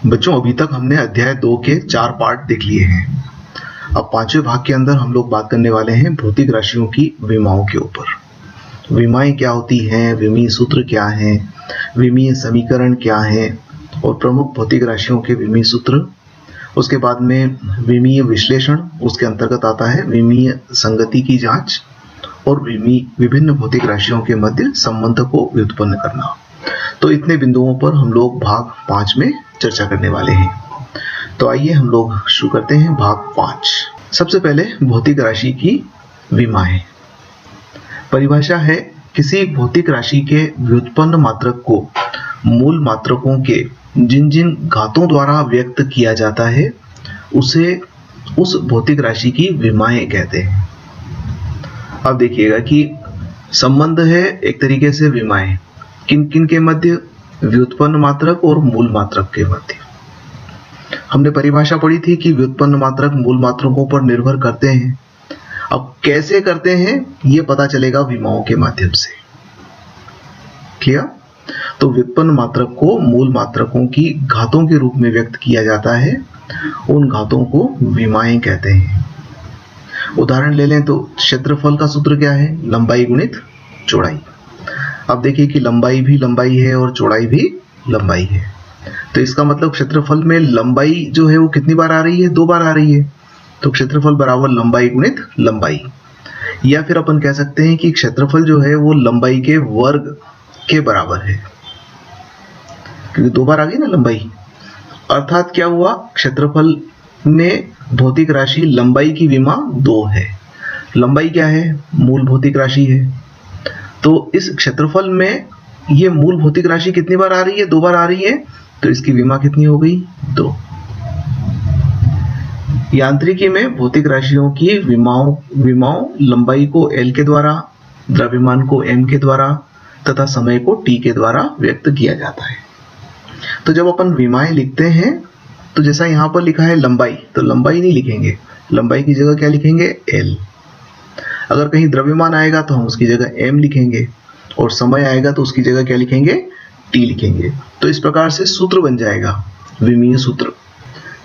बच्चों अभी तक हमने अध्याय 2 के 4 पार्ट देख लिए हैं। अब 5वें भाग के अंदर हम लोग बात करने वाले हैं भौतिक राशियों की विमाओं के ऊपर। विमाएं क्या होती हैं, विमीय सूत्र क्या है, विमीय समीकरण क्या है और प्रमुख भौतिक राशियों के विमीय सूत्र। उसके बाद में विमीय विश्लेषण, उसके अंतर्गत आता है विमीय संगति की जांच और विभिन्न भौतिक राशियों के मध्य संबंध को व्युत्पन्न करना। तो इतने बिंदुओं पर हम लोग भाग 5 में चर्चा करने वाले हैं। तो आइए हम लोग शुरू करते हैं भाग 5। सबसे पहले भौतिक राशि की विमाएं। परिभाषा है किसी भौतिक राशि के व्युत्पन्न मात्रक को मूल मात्रकों के जिन जिन घातों द्वारा व्यक्त किया जाता है उसे उस भौतिक राशि की विमाएं कहते हैं। अब देखिएगा कि संबंध है एक तरीके से विमाएं किन किन के मध्य, व्युत्पन्न मात्रक और मूल मात्रक के मध्य। हमने परिभाषा पढ़ी थी कि व्युत्पन्न मात्रक मूल मात्रकों पर निर्भर करते हैं। अब कैसे करते हैं ये पता चलेगा विमाओं के माध्यम से। क्लियर? तो व्युत्पन्न मात्रक को मूल मात्रकों की घातों के रूप में व्यक्त किया जाता है, उन घातों को विमाएं कहते हैं। उदाहरण ले लें तो क्षेत्रफल का सूत्र क्या है, लंबाई गुणित चौड़ाई। अब देखिए कि लंबाई भी लंबाई है और चौड़ाई भी लंबाई है, तो इसका मतलब क्षेत्रफल में लंबाई जो है वो कितनी बार आ रही है, 2 बार आ रही है। तो क्षेत्रफल बराबर लंबाई गुणित लंबाई। या फिर अपन कह सकते हैं कि क्षेत्रफल जो है वो लंबाई के वर्ग के बराबर है, क्योंकि 2 बार आ गई ना लंबाई। अर्थात क्या हुआ, क्षेत्रफल में भौतिक राशि लंबाई की विमा 2 है। लंबाई क्या है, मूल भौतिक राशि है। तो इस क्षेत्रफल में ये मूल भौतिक राशि कितनी बार आ रही है, 2 बार आ रही है, तो इसकी विमा कितनी हो गई, 2। यांत्रिकी में भौतिक राशियों की विमाओं लंबाई को L के द्वारा, द्रव्यमान को M के द्वारा तथा समय को T के द्वारा व्यक्त किया जाता है। तो जब अपन विमाएं लिखते हैं तो जैसा यहाँ पर लिखा है लंबाई, तो लंबाई नहीं लिखेंगे, लंबाई की जगह क्या लिखेंगे, L। अगर कहीं द्रव्यमान आएगा तो हम उसकी जगह M लिखेंगे और समय आएगा तो उसकी जगह क्या लिखेंगे, T लिखेंगे। तो इस प्रकार से सूत्र बन जाएगा विमीय सूत्र।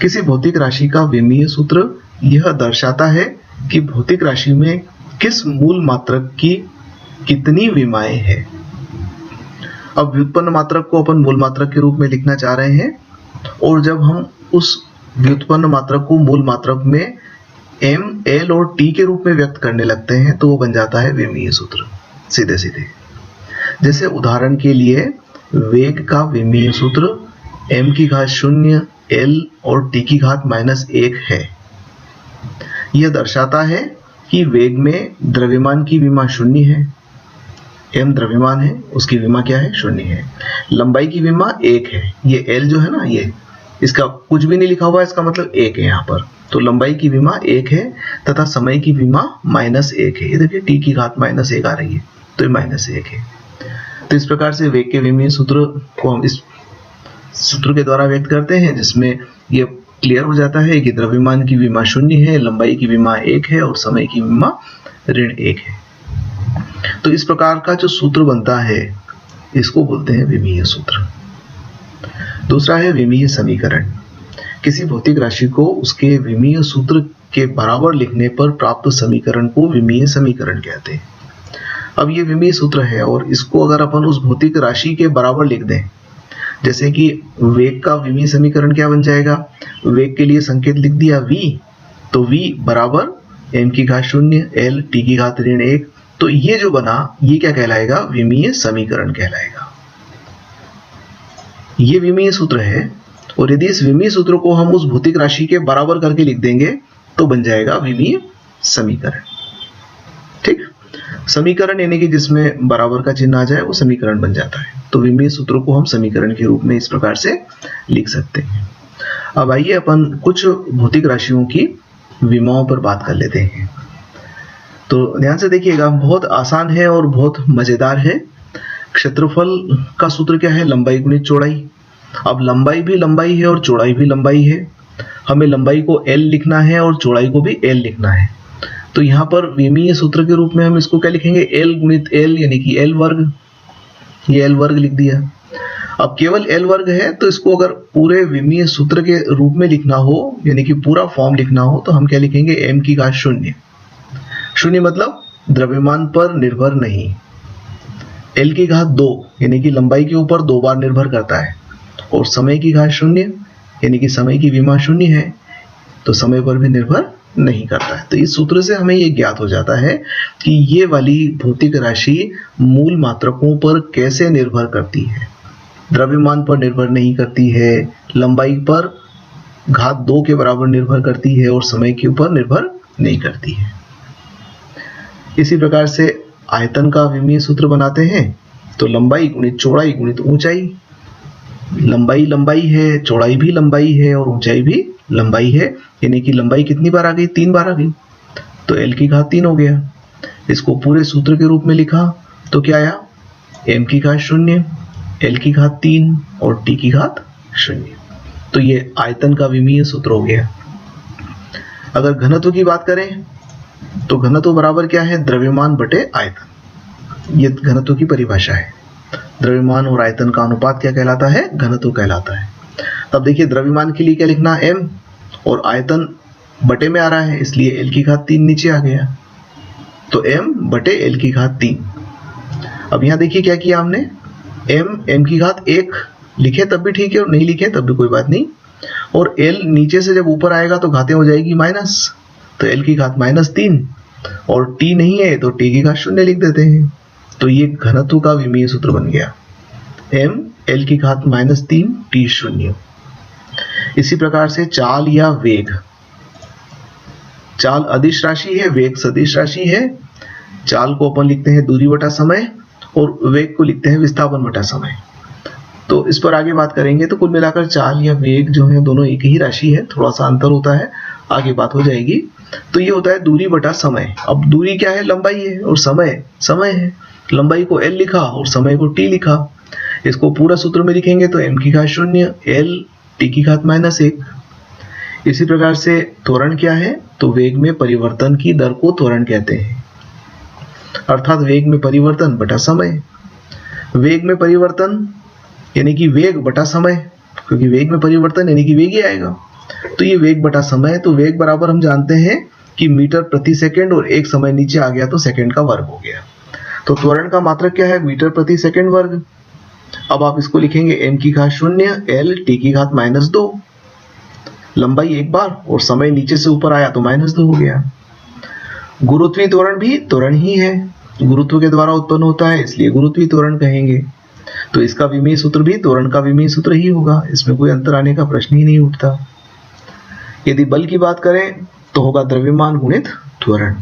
किसी भौतिक राशि का विमीय सूत्र यह दर्शाता है कि भौतिक राशि में किस मूल मात्रक की कितनी विमाएं हैं। अब व्युत्पन्न मात्रक को अपन मूल मात्रक के रूप में लिखना चाह रहे हैं और जब हम उस व्युत्पन्न मात्रक को मूल मात्रक में M, L और T के रूप में व्यक्त करने लगते हैं तो वो बन जाता है विमीय सूत्र सीधे सीधे। जैसे उदाहरण के लिए वेग का विमीय सूत्र m की घात 0, L और T की घात -1 है। यह दर्शाता है कि वेग में द्रव्यमान की विमा 0 है, m द्रव्यमान है, उसकी विमा क्या है, 0 है। लंबाई की विमा 1 है, ये L जो है ना, ये इसका कुछ भी नहीं लिखा हुआ है, इसका मतलब 1 है यहाँ पर। तो लंबाई की विमा 1 है तथा समय की विमा -1 है। ये देखिए T की घात -1 आ रही है, तो ये -1 है। तो इस प्रकार से वेग के विमीय सूत्र को हम इस सूत्र के द्वारा व्यक्त करते हैं, जिसमें ये क्लियर हो जाता है कि द्रव्यमान की विमा 0 है, लंबाई की विमा 1 है और समय की विमा -1 है। तो इस प्रकार का जो सूत्र बनता है इसको बोलते हैं विमीय सूत्र। दूसरा है विमीय समीकरण। किसी भौतिक राशि को उसके विमीय सूत्र के बराबर लिखने पर प्राप्त समीकरण को विमीय समीकरण कहते हैं। अब ये विमीय सूत्र है और इसको अगर अपन उस भौतिक राशि के बराबर लिख दें, जैसे कि वेग का विमीय समीकरण क्या बन जाएगा, वेग के लिए संकेत लिख दिया v, तो v बराबर m की घात 0, L T की घात -1। तो ये जो बना ये क्या कहलाएगा, विमीय समीकरण कहलाएगा। ये विमीय सूत्र है और यदि इस विमीय सूत्र को हम उस भौतिक राशि के बराबर करके लिख देंगे तो बन जाएगा विमीय समीकरण। ठीक, समीकरण यानी कि जिसमें बराबर का चिन्ह आ जाए वो समीकरण बन जाता है। तो विमीय सूत्र को हम समीकरण के रूप में इस प्रकार से लिख सकते हैं। अब आइए अपन कुछ भौतिक राशियों की विमाओं पर बात कर लेते हैं। तो ध्यान से देखिएगा, बहुत आसान है और बहुत मजेदार है। क्षेत्रफल का सूत्र क्या है, लंबाई गुणित चौड़ाई। अब लंबाई भी लंबाई है और चौड़ाई भी लंबाई है, हमें लंबाई को L लिखना है और चौड़ाई को भी L लिखना है। तो यहाँ पर विमीय सूत्र के रूप में हम इसको क्या लिखेंगे, L गुणित L यानी कि L वर्ग, ये L वर्ग लिख दिया। अब केवल L वर्ग है, तो इसको अगर पूरे विमीय सूत्र के रूप में लिखना हो, यानी कि पूरा फॉर्म लिखना हो, तो हम क्या लिखेंगे? m की घात शून्य। शून्य मतलब द्रव्यमान पर निर्भर नहीं। L की घात 2 यानी कि लंबाई के ऊपर 2 बार निर्भर करता है, और समय की घात शून्य यानी कि समय की विमा शून्य है, तो समय पर भी निर्भर नहीं करता है। तो इस सूत्र से हमें ये ज्ञात हो जाता है कि ये वाली भौतिक राशि मूल मात्रकों पर कैसे निर्भर करती है। द्रव्यमान पर निर्भर नहीं करती है, लंबाई पर घात 2 के बराबर निर्भर करती है, और समय के ऊपर निर्भर नहीं करती है। इसी प्रकार से आयतन का विमीय सूत्र बनाते हैं, तो लंबाई गुणित चौड़ाई गुणित ऊंचाई। लंबाई लंबाई है, चौड़ाई भी लंबाई है, और ऊंचाई भी लंबाई है, यानी कि लंबाई कितनी बार आ गई? 3 बार आ गई, तो L की घात 3 हो गया। इसको पूरे सूत्र के रूप में लिखा तो क्या आया? m की घात शून्य, L की घात 3 और t की घात शून्य। तो ये आयतन का विमीय सूत्र हो गया। अगर घनत्व की बात करें तो घनत्व बराबर क्या है? द्रव्यमान बटे आयतन। ये घनत्व की परिभाषा है। द्रव्यमान और आयतन का अनुपात क्या कहलाता है? घनत्व कहलाता है। तब देखिए द्रव्यमान के लिए क्या लिखना? m, और आयतन बटे में आ रहा है, इसलिए L की घात 3 नीचे आ गया, तो m बटे L की घात 3। अब यहां देखिए क्या किया हमने? m की घात 1 लिखे तब भी ठीक है, और नहीं लिखे तब भी कोई बात नहीं। और L नीचे से जब ऊपर आएगा तो घातें हो जाएगी माइनस, तो L की घात -3, और t नहीं है तो t की घात शून्य लिख देते हैं। तो ये घनत्व का विमीय सूत्र बन गया, m L की घात -3 t शून्य। इसी प्रकार से चाल या वेग, चाल अदिश राशि है, वेग सदिश राशि है। चाल को अपन लिखते हैं दूरी बटा समय, और वेग को लिखते हैं विस्थापन बटा समय। तो इस पर आगे बात करेंगे। तो कुल मिलाकर चाल या वेग जो है दोनों एक ही राशि है, थोड़ा सा अंतर होता है, आगे बात हो जाएगी। तो ये होता है दूरी बटा समय। अब दूरी क्या है? लंबाई है, और समय समय है। लंबाई को L लिखा और समय को T लिखा। इसको पूरा सूत्र में लिखेंगे तो m की घात शून्य, L t की घात -1। इसी प्रकार से त्वरण क्या है? तो वेग में परिवर्तन की दर को त्वरण कहते हैं, अर्थात वेग में परिवर्तन बटा समय। वेग में परिवर्तन यानी कि वेग बटा समय, क्योंकि वेग में परिवर्तन यानी कि वेग ही आएगा। तो ये वेग बटा समय, तो वेग बराबर हम जानते हैं कि मीटर प्रति सेकंड, और एक समय नीचे आ गया तो सेकंड का वर्ग हो गया। तो त्वरण का मात्रक क्या है? मीटर प्रति सेकंड वर्ग। अब आप इसको लिखेंगे m की घात शून्य, L t की घात -2। लंबाई एक बार और समय नीचे से ऊपर आया तो -2 हो गया। गुरुत्वीय त्वरण भी त्वरण ही है, गुरुत्व के द्वारा उत्पन्न होता है, इसलिए गुरुत्वीय त्वरण कहेंगे। तो इसका विमीय सूत्र भी त्वरण का विमीय सूत्र ही होगा, इसमें कोई अंतर आने का प्रश्न ही नहीं उठता। यदि बल की बात करें तो होगा द्रव्यमान गुणित त्वरण।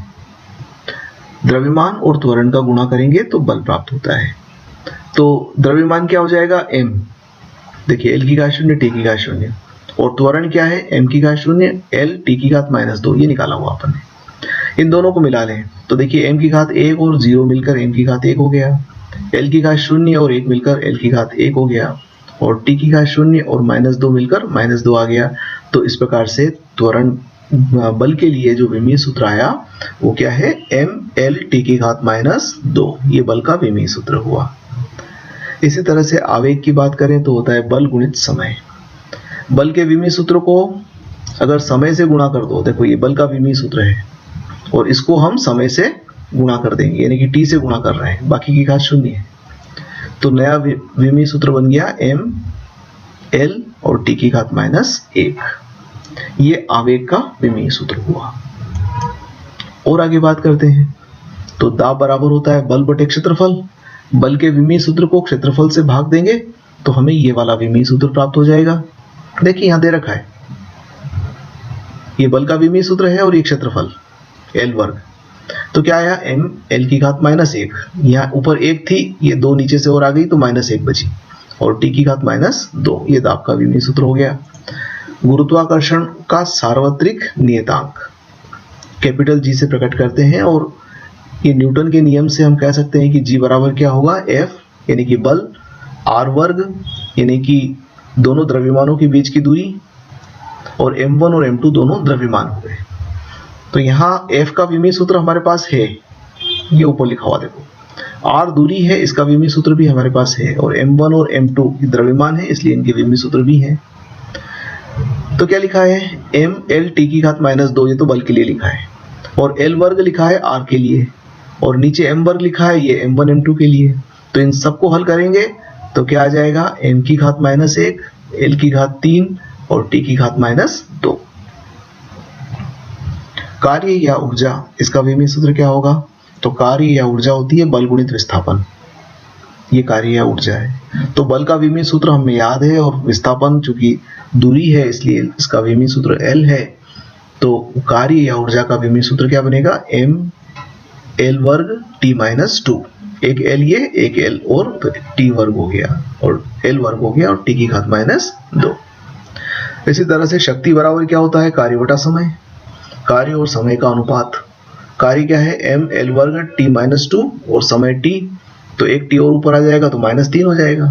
द्रव्यमान और त्वरण का गुणा करेंगे तो बल प्राप्त होता है। तो द्रव्यमान क्या हो जाएगा? m, देखिए L की घात शून्य, t की घात शून्य, और त्वरण क्या है? m की घात शून्य, L t की घात -2। ये निकाला हुआ अपन ने। इन दोनों को मिला लें तो देखिए m की घात 1 और 0 मिलकर m की घात 1 हो गया, L की घात शून्य और 1 मिलकर L की घात 1 हो गया, और t की घात शून्य और -2 मिलकर -2 आ गया। तो इस प्रकार से त्वरण बल के लिए जो विमीय सूत्र आया वो क्या है? m L t की घात -2। ये बल का विमीय सूत्र हुआ। इसी तरह से आवेग की बात करें तो होता है बल गुणित समय। बल के विमीय सूत्र को अगर समय से गुणा कर दो, देखो ये बल का विमीय सूत्र है, और इसको हम समय से गुणा कर देंगे, यानी कि t से गुणा कर रहे हैं, बाकी की घात शून्य है। तो नया विमीय सूत्र बन गया m L और t की घात -1। ये आवेग का विमीय सूत्र हुआ। और आगे बात करते हैं तो दाब बराबर होता है बल बटे क्षेत्रफल। बल के विमीय सूत्र को क्षेत्रफल से भाग देंगे तो हमें ये वाला विमीय सूत्र प्राप्त हो जाएगा। देखिए यहां दे रखा है, ये बल का विमीय सूत्र है और ये क्षेत्रफल L वर्ग। तो क्या आया? m L की घात -1। यहाँ ऊपर 1 थी, ये 2 नीचे से और आ गई तो -1 बची, और t की घात -2। ये दाब का विमीय सूत्र हो गया। गुरुत्वाकर्षण का सार्वत्रिक नियतांक कैपिटल G से प्रकट करते हैं, और ये न्यूटन के नियम से हम कह सकते हैं कि G बराबर क्या होगा? F यानी कि बल, R वर्ग यानी कि दोनों द्रव्यमानों के बीच की दूरी, और m1 और m2 दोनों द्रव्यमान हो गए। तो यहाँ F का विमीय सूत्र हमारे पास है, ये ऊपर लिखा हुआ देखो, r दूरी है, इसका विमीय सूत्र भी हमारे पास है, और m1 और m2 द्रव्यमान है, इसलिए इनके विमीय सूत्र भी है। तो क्या लिखा है, m l t की घात -2, ये तो बल के लिए लिखा है, और l वर्ग लिखा है r के लिए, और नीचे m वर्ग लिखा है, ये m1 m2 के लिए। तो इन सबको हल करेंगे तो क्या आ जाएगा, m की घात -1, l की घात 3 और t की घात -2। कार्य या ऊर्जा, इसका विमीय सूत्र क्या होगा, तो कार्य या ऊर्जा होती है बल गुणित विस्थापन, ये कार्य या ऊर्जा है। तो बल का विमीय सूत्र हमें याद है, और विस्थापन चूंकि दूरी है इसलिए इसका विमीय सूत्र L है। तो कार्य या ऊर्जा का विमीय सूत्र क्या बनेगा, m l वर्ग t -2, एक l ये, एक l और t वर्ग हो गया, और l वर्ग हो गया, और t की घात -2। इसी तरह से शक्ति बराबर क्या होता है, कार्य बटा समय, कार्य और समय का अनुपात। कार्य क्या है, m l वर्ग t -2 और समय t, तो एक t और ऊपर आ जाएगा तो -3 हो जाएगा,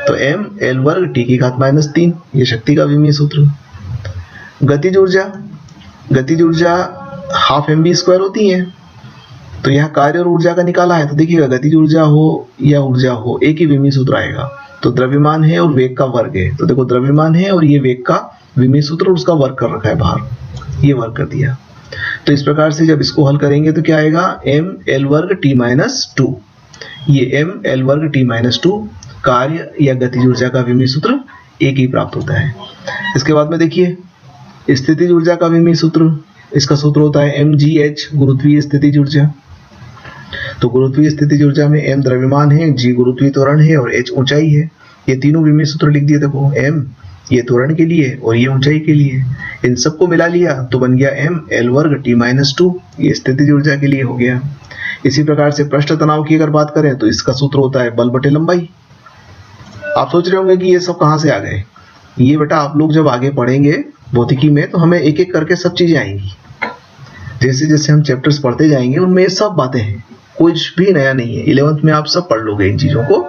तो m l वर्ग t की घात -3, ये शक्ति का विमीय सूत्र। गतिज ऊर्जा, गतिज ऊर्जा हाफ mv² होती है। तो यहाँ कार्य और ऊर्जा का निकाला है, तो देखिएगा गतिज ऊर्जा हो या ऊर्जा हो, एक ही विमीय सूत्र आएगा। तो द्रव्यमान है और वेग का वर्ग है, तो देखो द्रव्यमान है और ये वेग का विमीय सूत्र और उसका वर्ग कर रखा है बाहर, ये वर्ग कर दिया। तो इस प्रकार से जब इसको हल करेंगे तो क्या आएगा, m l वर्ग t -2, ये m l वर्ग t -2 कार्य या गतिज ऊर्जा का विमीय सूत्र एक ही प्राप्त होता है। इसके बाद में देखिए स्थितिज ऊर्जा का विमीय सूत्र, इसका सूत्र होता है mgh, गुरुत्वीय स्थितिज ऊर्जा। तो गुरुत्वीय स्थितिज ऊर्जा में m द्रव्यमान है, g गुरुत्वीय त्वरण है और h ऊंचाई है। ये तीनों विमीय सूत्र लिख दिए, देखो m ये त्वरण के लिए और ये ऊंचाई के लिए, इन सबको मिला लिया तो बन गया m l वर्ग t -2, ये स्थितिज ऊर्जा के लिए हो गया। इसी प्रकार से पृष्ठ तनाव की अगर बात करें तो इसका सूत्र होता है बल बटे लंबाई। आप सोच रहे होंगे कि ये सब कहां से आ गए, ये बेटा आप लोग जब आगे पढ़ेंगे भौतिकी में तो हमें एक एक करके सब चीजें आएंगी। जैसे जैसे हम चैप्टर्स पढ़ते जाएंगे उनमें ये सब बातें हैं, कुछ भी नया नहीं है। 11th में आप सब पढ़ लोगे इन चीजों को।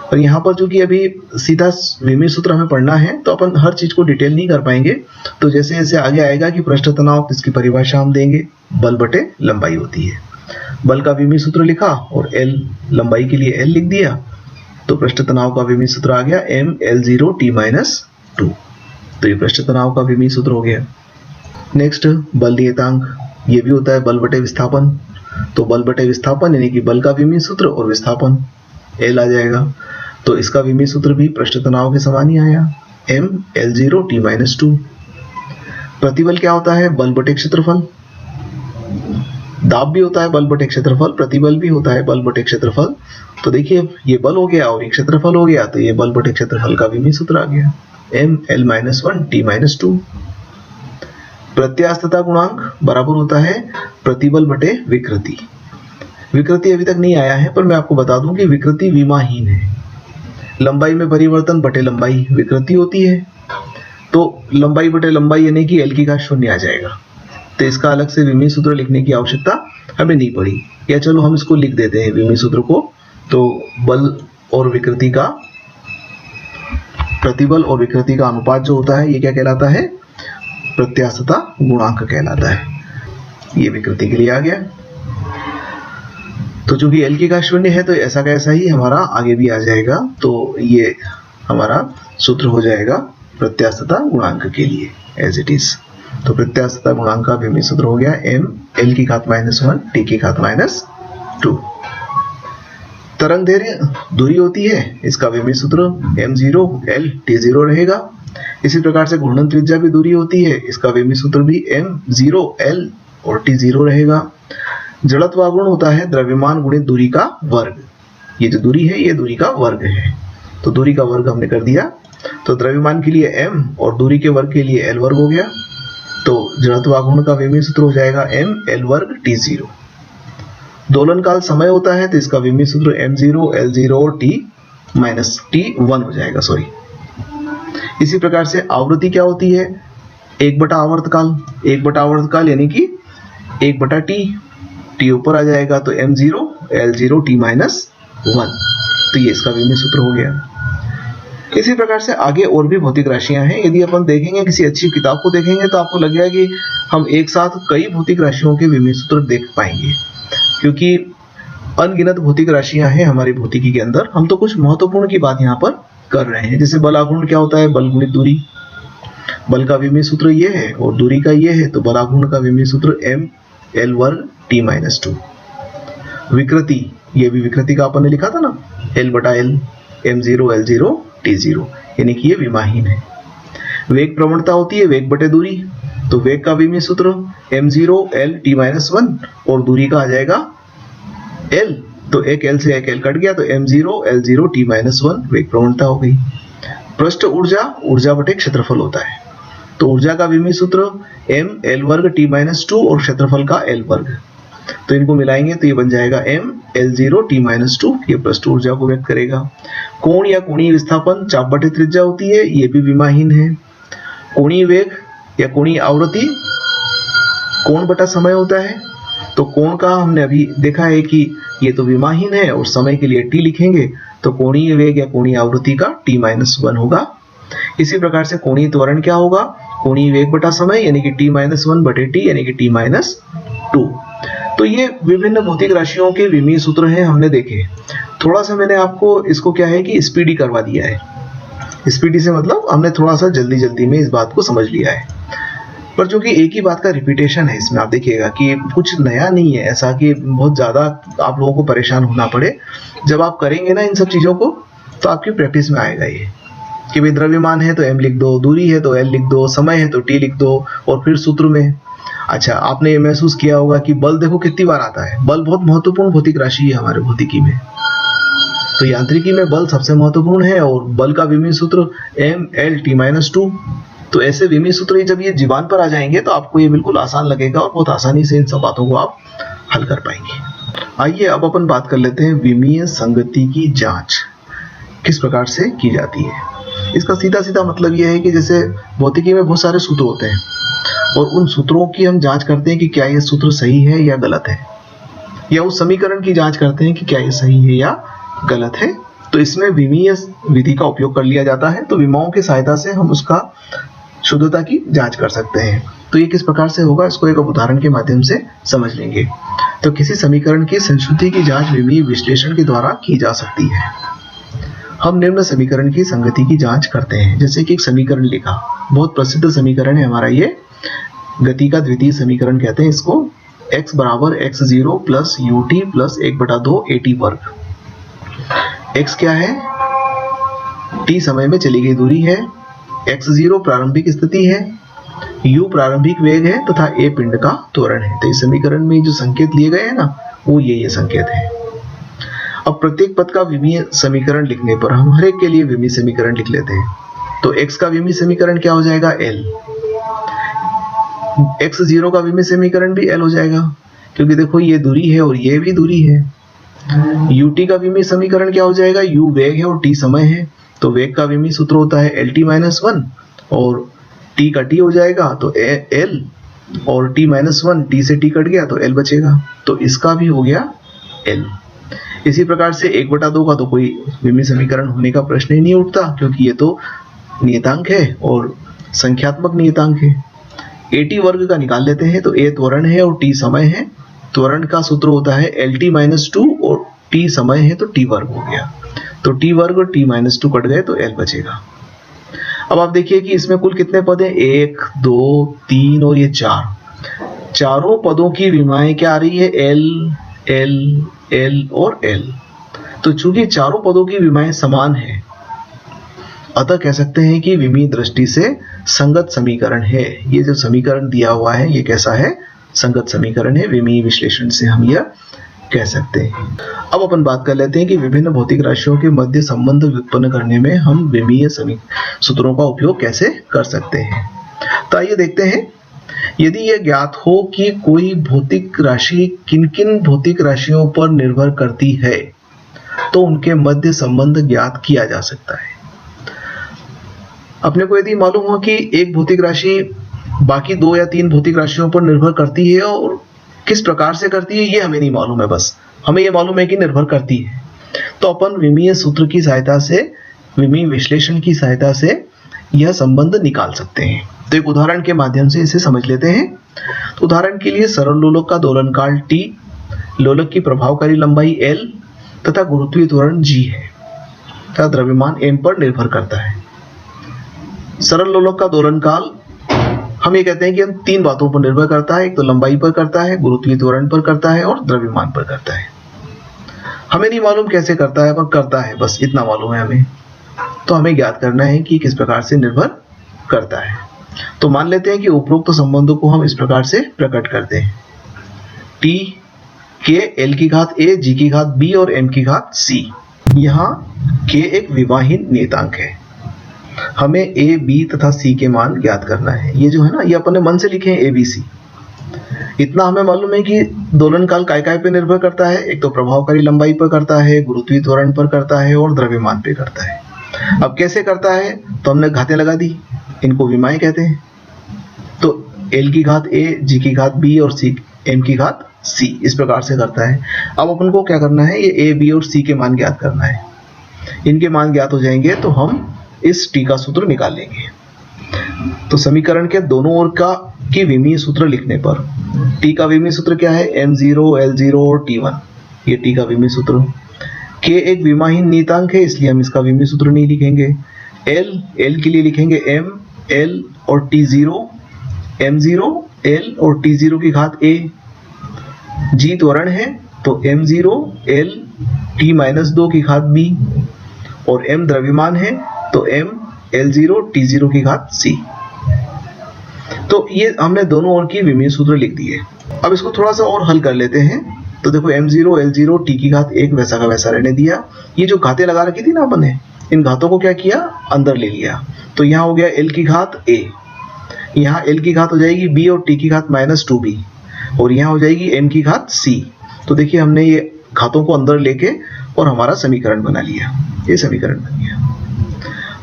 और यहाँ पर चूंकि अभी सीधा विमीय सूत्र हमें पढ़ना है तो अपन हर चीज को डिटेल नहीं कर पाएंगे। तो जैसे जैसे आगे आएगा कि पृष्ठ तनाव, इसकी परिभाषा हम देंगे, बल बटे लंबाई होती है। बल का विमीय सूत्र लिखा और L लंबाई के लिए L लिख दिया, तो पृष्ठ तनाव का विमीय सूत्र आ गया m L0 t -2। तो ये पृष्ठ तनाव का विमीय सूत्र हो गया। नेक्स्ट बल नियतांक, ये भी होता है बल बटे विस्थापन। तो बल बटे विस्थापन यानी कि बल का विमीय सूत्र और विस्थापन L आ जाएगा। तो इसका विमीय सूत्र भी पृष्ठ तनाव के समान ही आया, m L0 t -2। प्रतिबल क्या होता है, बल बटे क्षेत्रफल। दाब भी होता है बल बटे क्षेत्रफल, प्रतिबल भी होता है बल बटे क्षेत्रफल। तो देखिए ये बल हो गया और ये क्षेत्रफल हो गया, तो ये बल बटे क्षेत्रफल का विमीय सूत्र आ गया m l -1 t -2। प्रत्यास्थता गुणांक बराबर होता है प्रतिबल बटे विकृति। विकृति अभी तक नहीं आया है पर मैं आपको बता दूं कि विकृति विमाहीन है। लंबाई में परिवर्तन बटे लंबाई विकृति होती है, तो लंबाई बटे लंबाई यानी कि L की घात 0 आ जाएगा। तो इसका अलग से विमीय सूत्र लिखने की आवश्यकता हमें नहीं पड़ी, या चलो हम इसको लिख देते हैं विमीय सूत्र को। तो बल और विकृति का, प्रतिबल और विकृति का अनुपात जो होता है ये क्या कहलाता है, प्रत्यास्थता गुणांक कहलाता है। ये विकृति के लिए आ गया। तो चूंकि L की घात 0 है तो ऐसा का ऐसा ही हमारा आगे भी आ जाएगा। तो ये हमारा सूत्र हो जाएगा प्रत्यास्थता गुणांक के लिए एज इट इज। तो प्रत्यास्थता गुणांक का विमीय सूत्र हो गया m L की घात -1 t की घात -2। तरंग दैर्ध्य दूरी होती है, इसका विमीय सूत्र m0 L t0 रहेगा। इसी प्रकार से घूर्णन त्रिज्या भी दूरी होती है, इसका विमीय सूत्र भी m0 L और t0 रहेगा। जड़त्व आघूर्ण होता है द्रव्यमान गुणित दूरी का वर्ग। ये जो दूरी है ये दूरी का वर्ग है, तो दूरी का वर्ग हमने कर दिया। तो द्रव्यमान के लिए m और दूरी के वर्ग के लिए L वर्ग हो गया। तो जड़त्व आघूर्ण का विमीय सूत्र हो जाएगा m L वर्ग t0। दोलन काल समय होता है तो इसका विमीय सूत्र m0 L0 और t-1 हो जाएगा, सॉरी। इसी प्रकार से आवृत्ति क्या होती है, 1/आवर्तकाल। 1/आवर्तकाल यानी कि 1/t, t ऊपर आ जाएगा तो m0 L0 t-1। तो ये इसका विमीय सूत्र हो गया। इसी प्रकार से आगे और भी भौतिक राशियां हैं। यदि अपन देखेंगे, किसी अच्छी किताब को देखेंगे तो आपको लगेगा कि हम एक साथ कई भौतिक राशियों के विमीय सूत्र देख पाएंगे, क्योंकि अनगिनत भौतिक राशियां हैं हमारी भौतिकी के अंदर, हम तो कुछ महत्वपूर्ण की बात यहाँ पर कर रहे हैं। जैसे बलाघूर्ण क्या होता है, बल गुणित दूरी, बल का विमीय सूत्र ये है और दूरी का ये है, तो बलाघूर्ण का विमीय सूत्र m l वर्ग t-2। विकृति, ये भी विकृति का अपन ने लिखा था ना, l बटा l m0 l0 t0, यानी कि ये विमाहीन है। वेग प्रवणता होती है वेग बटे दूरी, तो वेग का विमीय सूत्र m0 l t-1 और दूरी का आ जाएगा l, तो एक l से एक l कट गया, तो m0 l0 t-1 वेग प्रवणता हो गई। पृष्ठ ऊर्जा, ऊर्जा बटे क्षेत्रफल होता है, तो ऊर्जा का विमीय सूत्र m l वर्ग t-2 और क्षेत्रफल का l वर्ग, तो इनको मिलाएंगे तो ये बन जाएगा m l0 t-2, ये पृष्ठ ऊर्जा को व्यक्त करेगा। कोण या कोणीय विस्थापन चाप बटे त्रिज्या होती है, ये भी विमाहीन है। कोणीय वेग या कोणीय आवृत्ति कोण बटा समय होता है, तो कोण का हमने अभी देखा है कि ये तो विमाहीन है और समय के लिए t लिखेंगे, तो कोणीय वेग या कोणीय आवृत्ति का t-1 होगा। इसी प्रकार से कोणीय त्वरण क्या होगा, कोणीय वेग बटा समय यानी कि t-1 बटे t यानी कि t-2। तो ये विभिन्न भौतिक राशियों के विमीय सूत्र हैं, हमने देखे। थोड़ा सा मैंने आपको इसको क्या है कि स्पीडी करवा दिया है। स्पीडी से मतलब हमने थोड़ा सा जल्दी जल्दी में इस बात को समझ लिया है, पर चूंकि एक ही बात का रिपीटेशन है इसमें, आप देखिएगा कि कुछ नया नहीं है ऐसा कि बहुत ज्यादा आप लोगों को परेशान होना पड़े। जब आप करेंगे ना इन सब चीजों को, तो आपकी प्रैक्टिस में आएगा ये कि भाई द्रव्यमान है तो m लिख दो, दूरी है तो l लिख दो, समय है तो t लिख दो, और फिर सूत्र में। अच्छा, आपने ये महसूस किया होगा कि बल देखो कितनी बार आता है। बल बहुत महत्वपूर्ण भौतिक राशि है हमारे भौतिकी में, तो यांत्रिकी में बल सबसे महत्वपूर्ण है और बल का विमीय सूत्र m l t-2। तो ऐसे विमीय सूत्र जब ये जीवान पर आ जाएंगे तो आपको ये बिल्कुल आसान लगेगा और बहुत आसानी से इन सब बातों को आप हल कर पाएंगे। आइए अब अपन बात कर लेते हैं विमीय संगति की जांच किस प्रकार से की जाती है। इसका सीधा सीधा मतलब यह है कि जैसे भौतिकी में बहुत सारे सूत्र होते हैं और उन सूत्रों की हम जांच करते हैं कि क्या ये सूत्र सही है या गलत है, या उस समीकरण की जांच करते हैं कि क्या ये सही है या गलत है। तो इसमें विमीय विधि का उपयोग कर लिया जाता है, तो विमाओं की सहायता से हम उसका शुद्धता की जांच कर सकते हैं। तो ये किस प्रकार से होगा, इसको एक उदाहरण के माध्यम से समझ लेंगे। तो किसी समीकरण की संशुद्धि की जांच विमीय विश्लेषण के द्वारा की जा सकती है। हम निम्न समीकरण की संगति की जांच करते हैं। जैसे कि एक समीकरण लिखा, बहुत प्रसिद्ध समीकरण है हमारा ये, गति का द्वितीय समीकरण कहते हैं इसको, x बराबर x0 plus ut plus 1/2 at वर्ग। x क्या है, t समय में चली गई दूरी है, x0 प्रारंभिक स्थिति है, u प्रारंभिक वेग है तथा a पिंड का त्वरण है। तो इस समीकरण में जो संकेत लिए गए हैं ना, वो ये संकेत है। अब प्रत्येक पद का विमीय समीकरण लिखने पर हम हर एक के लिए विमीय समीकरण लिख लेते हैं। तो x का विमीय समीकरण क्या हो जाएगा, l। x0 का विमीय समीकरण भी l हो जाएगा, क्योंकि देखो ये दूरी है और ये भी दूरी है। ut का विमीय समीकरण क्या हो जाएगा, u वेग है और t समय है, तो वेग का विमीय सूत्र होता है lt-1 और t का t हो जाएगा, तो l और t-1, t से t कट गया तो l बचेगा, तो इसका भी हो गया l। इसी प्रकार से 1/2 का तो कोई विमीय समीकरण होने का प्रश्न ही नहीं उठता, क्योंकि ये तो नियतांक है और संख्यात्मक नियतांक है। at वर्ग का निकाल लेते हैं, तो a त्वरण है और t समय है। त्वरण का सूत्र होता है lt-2 और t समय है तो t वर्ग हो गया, तो t वर्ग और t-2 कट गए तो l बचेगा। अब आप देखिए कि इसमें कुल कितने पद हैं, 1 2 3 और ये 4। चारों पदों की विमाएं क्या आ रही है, l l l और l। तो चूंकि चारों पदों की विमाएं समान है, अतः कह सकते हैं कि विमीय दृष्टि से संगत समीकरण है। ये जो समीकरण दिया हुआ है ये कैसा है, संगत समीकरण है। विमीय विश्लेषण से हम यह कह सकते हैं। अब अपन बात कर लेते हैं कि विभिन्न भौतिक राशियों के मध्य संबंध उत्पन्न करने में हम विमीय सूत्रों का उपयोग कैसे कर सकते हैं। तो आइए देखते हैं। यदि यह ज्ञात हो कि कोई भौतिक राशि किन किन भौतिक राशियों पर निर्भर करती है, तो उनके मध्य संबंध ज्ञात किया जा सकता है। अपने को यदि मालूम हो कि एक भौतिक राशि बाकी 2 या 3 भौतिक राशियों पर निर्भर करती है, और किस प्रकार से करती है ये हमें नहीं मालूम है, बस हमें ये मालूम है कि निर्भर करती है, तो अपन विमीय सूत्र की सहायता से, विमीय विश्लेषण की सहायता से यह संबंध निकाल सकते हैं। तो एक उदाहरण के माध्यम से इसे समझ लेते हैं। तो उदाहरण के लिए सरल लोलक का दोलनकाल t लोलक की प्रभावकारी लंबाई L तथा गुरुत्वीय त्वरण G है तथा द्रव्यमान m पर निर्भर करता है। सरल लोलक का दोलन काल हम ये कहते हैं कि हम तीन बातों पर निर्भर करता है। एक तो लंबाई पर करता है, गुरुत्वीय त्वरण पर करता है और द्रव्यमान पर करता है। हमें नहीं मालूम कैसे करता है, पर करता है, बस इतना मालूम है हमें। तो हमें ज्ञात करना है कि किस प्रकार से निर्भर करता है। तो मान लेते हैं कि उपरोक्त संबंधों को हम इस प्रकार से प्रकट करते हैं। T के L की घात A, G की घात B और M की घात C। यहाँ K एक विमाहीन नियतांक है। हमें A, B तथा C के मान ज्ञात करना है। ये जो है ना, ये अपने मन से लिखे हैं A, B, C। इतना हमें मालूम है कि दोलन काल काय पे निर्भर करता है। एक तो प्रभावकारी लंबाई पर करता है, गुरुत्वीय त्वरण पर करता है और द्रव्यमान पे करता है। अब कैसे करता है, तो हमने घातें लगा दी, इनको विमाएं कहते हैं। तो L की घात A, G की घात B और M की घात C, इस प्रकार से करता है। अब अपन को क्या करना है, ये A, B और C के मान ज्ञात करना है। इनके मान ज्ञात हो जाएंगे तो हम इस T का सूत्र निकाल लेंगे। तो समीकरण के दोनों ओर की विमीय सूत्र लिखने पर T का विमीय सूत्र क्या है, M0, L0 और T1। ये T का विमीय सूत्र। K एक विमाहीन नियतांक है, इसलिए हम इसका विमीय सूत्र नहीं लिखेंगे। L के लिए लिखेंगे M, L और T0, M0, L और T0 की घात A। G त्वरण है तो M0, L, T-2 की घात B और M द्रव्यमान है तो M, L0, T0 की घात C। तो ये हमने दोनों ओर की विमीय सूत्र लिख दिए। अब इसको थोड़ा सा और हल कर लेते हैं। तो देखो M0, L0, T की घात 1 वैसा का वैसा रहने दिया। ये जो घातें लगा रखी थी ना अपन ने, इन घातों को क्या किया, अंदर ले लिया। तो यहाँ हो गया L की घात A, यहाँ L की घात हो जाएगी B और T की घात -2B और यहाँ हो जाएगी M की घात C। तो देखिए हमने ये घातों को अंदर लेके और हमारा समीकरण बना लिया। ये समीकरण बन गया।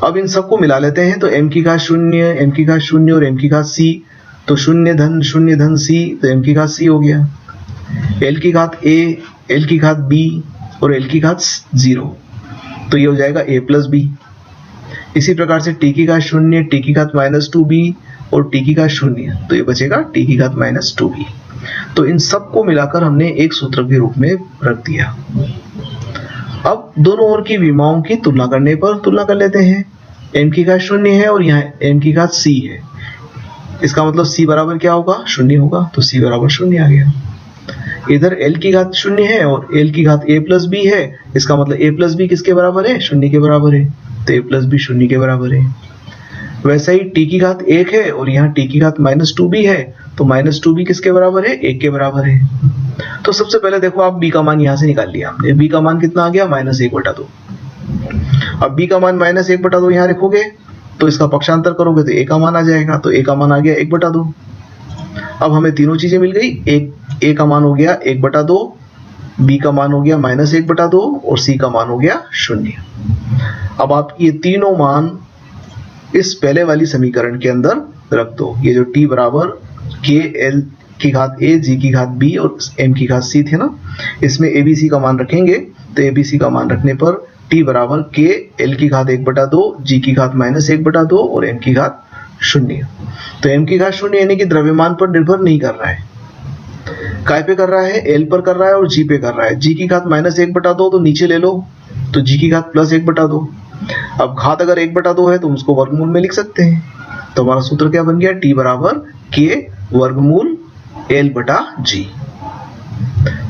अब इन सबको मिला लेते हैं। तो M की घात 0, M की घात 0 और M की घात C, तो 0 धन 0 धन C, तो M की घात C हो गया। L की घात A, L की घात B और L की घात 0, तो ये हो जाएगा A प्लस B। इसी प्रकार से T की घात 0, T की घात -2B और T की घात 0, तो ये बचेगा T की घात -2B। तो इन सबको मिलाकर हमने एक सूत्र के रूप में रख दिया। अब दोनों ओर की विमाओं की तुलना करने पर तुलना कर लेते हैं। M की घात 0 है और यहाँ M की घात C है। इसका मतलब C बराबर क्या होगा, 0 होगा। तो C बराबर 0 आ गया। इधर L की घात 0 है और L की घात A प्लस B है। इसका मतलब A प्लस B किसके बराबर है, 0 के बराबर है। तो A प्लस B 0 के बराबर है। वैसा ही T की घात 1 है और यहाँ T की घात -2B है। तो -2B किसके बराबर है, 1 के बराबर है। तो सबसे पहले देखो, आप B का मान यहाँ से निकाल लिया हमने। B का मान कितना आ गया, -1/2। अब B का मान -1/2 यहाँ लिखोगे तो इसका पक्षांतर करोगे तो A का मान आ जाएगा। तो A का मान आ गया 1/2। अब हमें तीनों चीजें मिल गई। A का मान हो गया 1/2, B का मान हो गया -1/2 और C का मान हो गया 0। अब आप ये तीनों मान इस पहले वाली समीकरण के अंदर रख दो। ये जो T बराबर K, L की घात A, G की घात B और M की घात C थे ना, इसमें ABC का मान रखेंगे। तो ABC का मान रखने पर T बराबर K, L की घात 1/2, G की घात -1/2 और M की घात 0। तो M की घात 0 यानी कि द्रव्यमान पर निर्भर नहीं कर रहा है। काय पे कर रहा है, L पर कर रहा है और G पे कर रहा है। G की घात -1/2 तो नीचे ले लो, तो G की घात +1/2। अब घात अगर 1/2 है तो उसको वर्गमूल में लिख सकते हैं। तो हमारा सूत्र क्या बन गया, T बराबर K वर्गमूल L/G।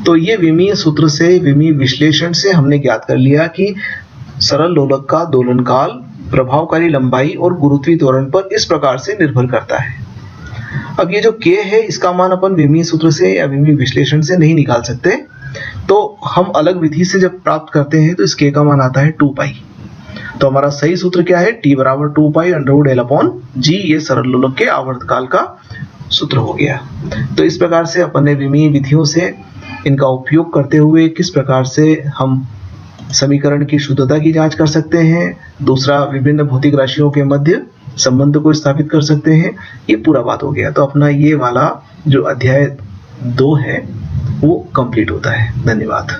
तो ये विमीय सूत्र से, विमीय विश्लेषण से हमने ज्ञात कर लिया कि सरल लोलक का दोलन काल प्रभावकारी लंबाई और गुरुत्वीय त्वरण पर इस प्रकार से निर्भर करता है। अब ये जो K है, इसका मान अपन विमीय सूत्र से या विमीय विश्लेषण से नहीं निकाल सकते। तो हम अलग विधि से जब प्राप्त करते हैं तो इस K का मान आता है 2π। तो हमारा सही सूत्र क्या है, T बराबर 2π√L/G। ये सरल लोलक के आवर्तकाल का सूत्र हो गया। तो इस प्रकार से अपन ने विमीय विधियों से इनका उपयोग करते हुए किस प्रकार से हम समीकरण की शुद्धता की जांच कर सकते हैं, दूसरा विभिन्न भौतिक राशियों के मध्य संबंध को स्थापित कर सकते हैं, ये पूरा बात हो गया। तो अपना ये वाला जो अध्याय 2 है वो कंप्लीट होता है। धन्यवाद।